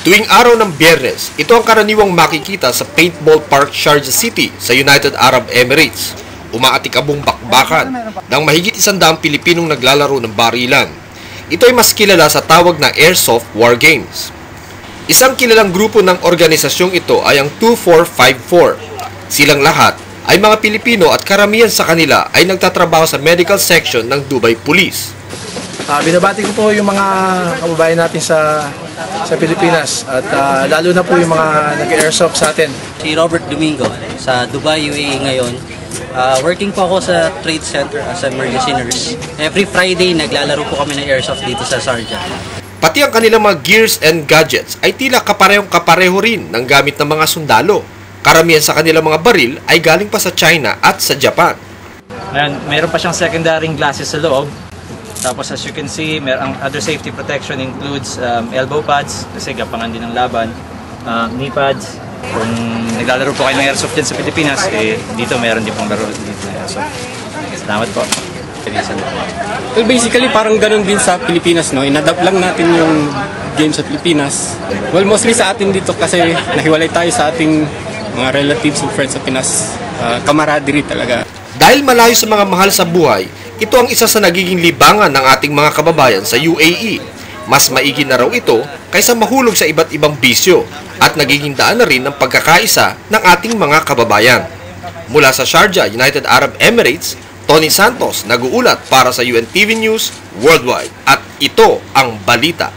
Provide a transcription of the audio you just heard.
Tuwing araw ng Biyernes, ito ang karaniwang makikita sa Paintball Park, Sharjah City sa United Arab Emirates. Umaatikabong bakbakan ng mahigit 100 Pilipinong naglalaro ng barilan. Ito ay mas kilala sa tawag na Airsoft War Games. Isang kilalang grupo ng organisasyong ito ay ang 2454. Silang lahat ay mga Pilipino at karamihan sa kanila ay nagtatrabaho sa medical section ng Dubai Police. Binabati ko po yung mga kababayan natin sa Pilipinas at lalo na po yung mga nag-airsoft sa atin. Si Robert Domingo sa Dubai, UAE ngayon. Working po ako sa Trade Center as emergency nurse. Every Friday naglalaro po kami ng airsoft dito sa Sharjah. Pati ang kanilang mga gears and gadgets ay tila kaparehong-kapareho rin ng gamit ng mga sundalo. Karamihan sa kanilang mga baril ay galing pa sa China at sa Japan. Mayroon pa siyang secondary glasses sa loob. Tapos as you can see, ang other safety protection includes elbow pads kasi gapangan din ng laban, knee pads. Kung naglalaro po kayo ng airsoft din sa Pilipinas, dito meron din pong laro dito ng airsoft. Salamat po. Well, basically parang ganun din sa Pilipinas, no? Inadapt lang natin yung game sa Pilipinas. Well, mostly sa atin dito kasi nahiwalay tayo sa ating mga relatives and friends sa Pinas. Camaraderie talaga. Dahil malayo sa mga mahal sa buhay, ito ang isa sa nagiging libangan ng ating mga kababayan sa UAE. Mas maigi na raw ito kaysa mahulog sa iba't ibang bisyo at nagiging daan na rin ng pagkakaisa ng ating mga kababayan. Mula sa Sharjah, United Arab Emirates, Tony Santos nag-uulat para sa UNTV News Worldwide at ito ang balita.